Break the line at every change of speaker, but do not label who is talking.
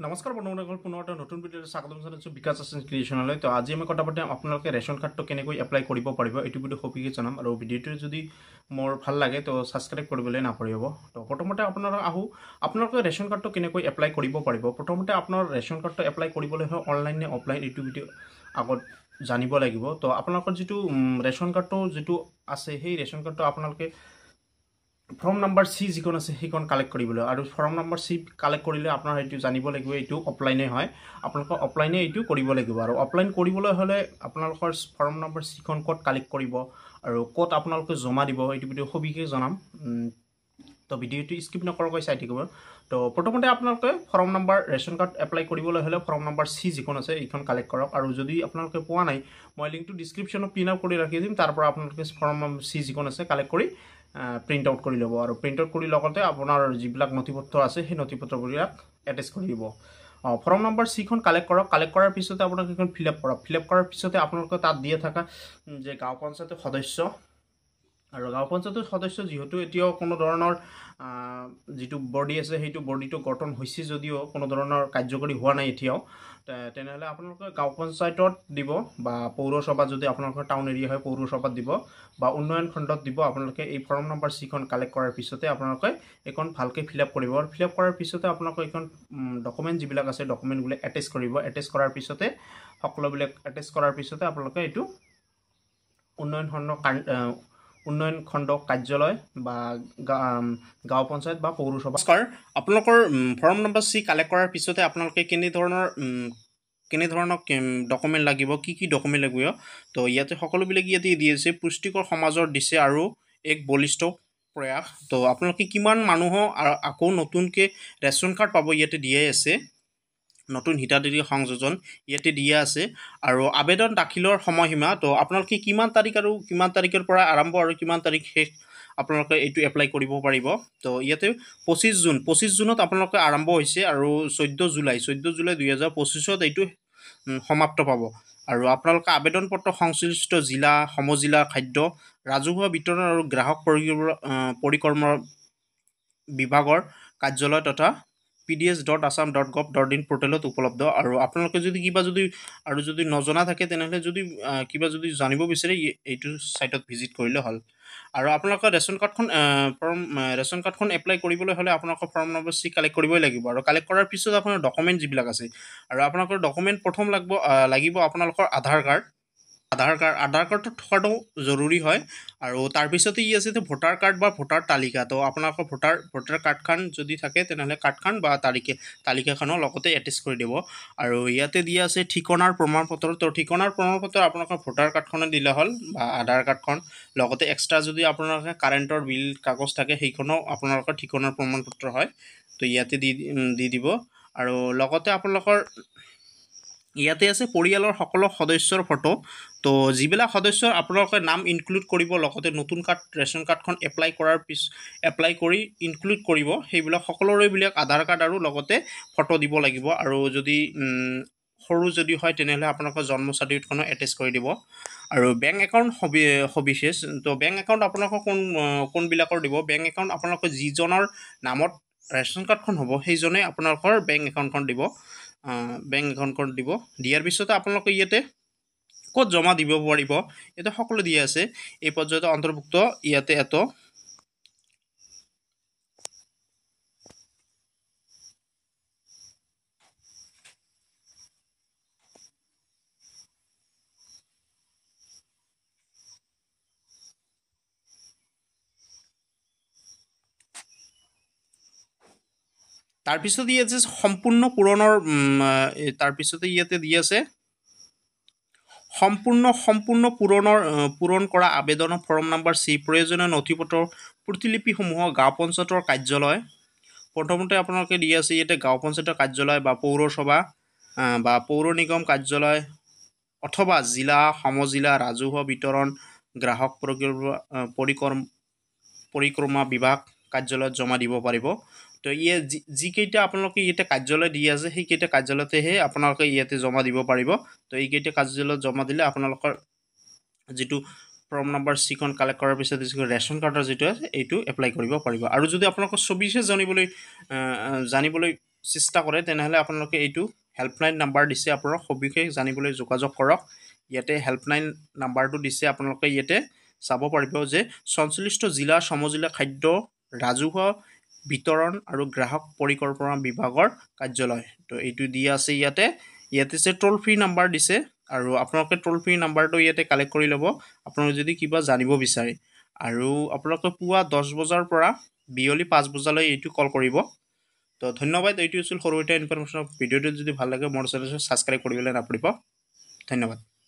নমস্কাৰ বন্ধুসকল, পুনৰ এটা নতুন ভিডিঅ'ত স্বাগতম জনাইছোঁ বিকাশ এছেঞ্চ ক্ৰিয়েশ্যনলৈ। তো আজি আমি কথা পাতিম আপোনালোকে ৰেচন কাৰ্ডটো কেনেকৈ এপ্লাই কৰিব পাৰিব, এইটো ভিডিঅ' সবিশেষ জনাম। আৰু ভিডিঅ'টো যদি মোৰ ভাল লাগে তো ছাবস্ক্ৰাইব কৰিবলৈ নাপাহৰিব। তো প্ৰথমতে আপোনালোকে ৰেচন কাৰ্ডটো কেনেকৈ এপ্লাই কৰিব পাৰিব। প্ৰথমতে আপোনাৰ ৰেচন কাৰ্ডটো এপ্লাই কৰিবলৈ হয় অনলাইন নে অফলাইন, এইটো ভিডিঅ' আগত জানিব লাগিব। তো আপোনালোকৰ যিটো ৰেচন কাৰ্ডটো যিটো আছে, সেই ৰেচন কাৰ্ডটো আপোনালোকে ফৰ্ম নাম্বাৰ চি যিখন আছে সেইখন কালেক্ট কৰিবলৈ, আৰু ফৰ্ম নাম্বাৰ চি কালেক্ট কৰিলে আপোনাৰ এইটো জানিব লাগিব এইটো অফলাইনে হয়। আপোনালোকৰ অফলাইনে এইটো কৰিব লাগিব। আৰু অফলাইন কৰিবলৈ হ'লে আপোনালোকৰ ফৰ্ম নাম্বাৰ চিখন ক'ত কালেক্ট কৰিব আৰু ক'ত আপোনালোকে জমা দিব, এইটো ভিডিঅ' সবিশেষ জনাম। তো ভিডিঅ'টো স্কিপ নকৰাকৈ চাই থাকিব। তো প্ৰথমতে আপোনালোকে form number ration card apply কৰিবলৈ হ'লে ফৰ্ম নাম্বাৰ চি যিখন আছে এইখন কালেক্ট কৰক। আৰু যদি আপোনালোকে পোৱা নাই, মই লিংকটো ডিছক্ৰিপশ্যনত পিন আপ কৰি ৰাখি দিম। তাৰ পৰা আপোনালোকে ফৰ্ম নাম্বাৰ চি যিখন আছে কালেক্ট কৰি প্ৰিণ্ট আউট কৰি ল'ব। আৰু প্ৰিণ্ট আউট কৰি লগতে আপোনাৰ যিবিলাক নথিপত্ৰ আছে সেই নথিপত্ৰবিলাক এটেচ কৰি দিব। ফৰ্ম নাম্বাৰ চিখন কালেক্ট কৰক। কালেক্ট কৰাৰ পিছতে আপোনালোকে সেইখন ফিল আপ কৰক। ফিল আপ কৰাৰ পিছতে আপোনালোকে তাত দিয়ে থকা যে গাঁও পঞ্চায়তৰ সদস্য, আৰু গাঁও পঞ্চায়তৰ সদস্য যিহেতু এতিয়াও কোনো ধৰণৰ যিটো বডি আছে সেইটো বডিটো গঠন হৈছে যদিও কোনো ধৰণৰ কাৰ্যকৰী হোৱা নাই এতিয়াও, তেনেহ'লে আপোনালোকে গাঁও পঞ্চায়তত দিব, বা পৌৰসভা যদি আপোনালোকৰ টাউন এৰিয়া হয় পৌৰসভাত দিব, বা উন্নয়ন খণ্ডত দিব। আপোনালোকে এই ফৰ্ম নাম্বাৰ চিখন কালেক্ট কৰাৰ পিছতে আপোনালোকে এইখন ভালকৈ ফিল আপ কৰিব। আৰু ফিল আপ কৰাৰ পিছতে আপোনালোকে এইখন ডকুমেণ্ট যিবিলাক আছে ডকুমেণ্টবিলাক এটেচ কৰিব। এটেচ কৰাৰ পিছতে সকলোবিলাক এটেচ কৰাৰ পিছতে আপোনালোকে এইটো উন্নয়ন খণ্ড কাৰ্যালয় বা গাঁও পঞ্চায়ত বা পৌৰসভা। আপোনালোকৰ ফৰ্ম নম্বৰ চি কালেক্ট কৰাৰ পিছতে আপোনালোকে কেনেধৰণৰ ডকুমেণ্ট লাগিব, কি ডকুমেণ্ট লাগিব, তো ইয়াতে সকলোবিলাক ইয়াতে দি আছে। পুষ্টিকৰ সমাজৰ দিছে আৰু এক বলিষ্ঠ প্ৰয়াস। তো আপোনালোকে কিমান মানুহক আকৌ নতুনকৈ ৰেচন কাৰ্ড পাব ইয়াতে দিয়াই আছে। নতুন হিতাধিকাৰী সংযোজন ইয়াতে দিয়া আছে। আৰু আবেদন দাখিলৰ সময়সীমা, তো আপোনালোকে কিমান তাৰিখ আৰু কিমান তাৰিখৰ পৰা আৰম্ভ আৰু কিমান তাৰিখ শেষ আপোনালোকে এইটো এপ্লাই কৰিব পাৰিব। তো ইয়াতে 25 জুনত আপোনালোকে আৰম্ভ হৈছে, আৰু 14 জুলাই 2025 এইটো সমাপ্ত পাব। আৰু আপোনালোকে আবেদন পত্ৰ সংশ্লিষ্ট জিলা, সমজিলা খাদ্য ৰাজহুৱা বিতৰণ আৰু গ্ৰাহক পৰিক্ৰমা বিভাগৰ কাৰ্যালয় তথা pds.assam.gov.in পৰ্টেলত উপলব্ধ। আৰু আপোনালোকে যদি নজনা থাকে তেনেহ'লে যদি জানিব বিচাৰে এইটো ছাইটত ভিজিট কৰিলে হ'ল। আৰু আপোনালোকৰ ৰেচন কাৰ্ডখন এপ্লাই কৰিবলৈ হ'লে আপোনালোকৰ ফৰ্ম নম্বৰ চি কালেক্ট কৰিবই লাগিব। আৰু কালেক্ট কৰাৰ পিছত আপোনাৰ ডকুমেণ্ট যিবিলাক আছে, আৰু আপোনালোকৰ ডকুমেণ্ট প্ৰথম লাগিব আপোনালোকৰ আধাৰ কাৰ্ডটো থকাটো জৰুৰী হয়। আৰু তাৰপিছতে আছে ভোটাৰ কাৰ্ড বা ভোটাৰ তালিকা। তো আপোনালোকৰ ভোটাৰ কাৰ্ডখন যদি থাকে তেনেহ'লে কাৰ্ডখন বা তালিকাখনৰ লগতে এটেচ কৰি দিব। আৰু ইয়াতে দিয়া আছে ঠিকনাৰ প্ৰমাণপত্ৰ। তো ঠিকনাৰ প্ৰমাণপত্ৰ আপোনালোকৰ ভোটাৰ কাৰ্ডখনে দিলে হ'ল, বা আধাৰ কাৰ্ডখন, লগতে এক্সট্ৰা যদি আপোনালোকে কাৰেণ্টৰ বিল কাগজ থাকে সেইখনো আপোনালোকৰ ঠিকনাৰ প্ৰমাণপত্ৰ হয়। তো ইয়াতে দি দিব। আৰু লগতে আপোনালোকৰ ইয়াতে আছে পৰিয়ালৰ সকলো সদস্যৰ ফটো। তো যিবিলাক সদস্যৰ আপোনালোকে নাম ইনক্লুড কৰিব, লগতে নতুন ৰেচন কাৰ্ডখন এপ্লাই কৰি ইনক্লুড কৰিব, সেইবিলাক সকলোৰেবিলাক আধাৰ কাৰ্ড আৰু লগতে ফটো দিব লাগিব। আৰু যদি সৰু যদি হয় তেনেহ'লে আপোনালোকৰ জন্ম চাৰ্টিফিকেটখনো এটেচ কৰি দিব। আৰু বেংক একাউণ্ট সবিশেষ, তো বেংক একাউণ্ট আপোনালোকৰ কোনবিলাকৰ দিব। বেংক একাউণ্ট আপোনালোকৰ যিজনৰ নামত ৰেচন কাৰ্ডখন হ'ব সেইজনে আপোনালোকৰ বেংক একাউণ্টখন দিব। দিয়াৰ পিছতে আপোনালোকে ইয়াতে ক'ত জমা দিব পাৰিব ইয়াতে সকলো দিয়া আছে। এই পৰ্যায়ত অন্তৰ্ভুক্ত ইয়াতে তাৰপিছতে ইয়াতে সম্পূৰ্ণ পূৰণৰ তাৰপিছতে ইয়াতে দি আছে সম্পূৰ্ণ পূৰণ কৰা আবেদনৰ ফৰ্ম নম্বৰ চি, প্ৰয়োজনীয় নথিপত্ৰৰ প্ৰতিলিপিসমূহৰ গাঁও পঞ্চায়তৰ কাৰ্যালয়। প্ৰথমতে আপোনালোকে দি আছে ইয়াতে গাঁও পঞ্চায়তৰ কাৰ্যালয় বা পৌৰসভা বা পৌৰ নিগম কাৰ্যালয়, অথবা জিলা, সমজিলা ৰাজহুৱা বিতৰণ গ্ৰাহক পৰিক্ৰমা বিভাগ কাৰ্যালয়ত জমা দিব পাৰিব। তো যিকেইটা আপোনালোকে ইয়াতে কাৰ্যালয় দি আছে সেইকেইটা কাৰ্যালয়তেহে আপোনালোকে ইয়াতে জমা দিব পাৰিব। তো এইকেইটা কাৰ্যালয়ত জমা দিলে আপোনালোকৰ যিটো ফৰ্ম নম্বৰ চিখন কালেক্ট কৰাৰ পিছত ৰেচন কাৰ্ডৰ যিটো আছে এইটো এপ্লাই কৰিব পাৰিব। আৰু যদি আপোনালোকৰ সবিশেষ জানিবলৈ চেষ্টা কৰে তেনেহ'লে আপোনালোকে এইটো হেল্পলাইন নাম্বাৰ দিছে আপোনাক সবিশেষ জানিবলৈ যোগাযোগ কৰক ইয়াতে হেল্পলাইন নাম্বাৰটো দিছে আপোনালোকে ইয়াতে চাব পাৰিব যে ৪৬টা জিলা সমজিলা খাদ্য ৰাজহুৱা বিতৰণ আৰু গ্ৰাহক পৰিকল্পনা বিভাগৰ কাৰ্যালয় তো এইটো দিয়া আছে ইয়াতে যে টোল ফ্ৰী নাম্বাৰ দিছে আৰু আপোনালোকে টোল ফ্ৰী নাম্বাৰটো ইয়াতে কালেক্ট কৰি ল'ব আপোনালোকে যদি কিবা জানিব বিচাৰে আৰু আপোনালোকে পুৱা 10 বজাৰ পৰা বিয়লি 5 বজালৈ এইটো কল কৰিব তো ধন্যবাদ এইটো আছিল সৰু এটা ইনফৰমেশ্যন ভিডিঅ'টো যদি ভাল লাগে মোৰ চেনেলটো ছাবস্ক্ৰাইব কৰিবলৈ নাপাহৰিব ধন্যবাদ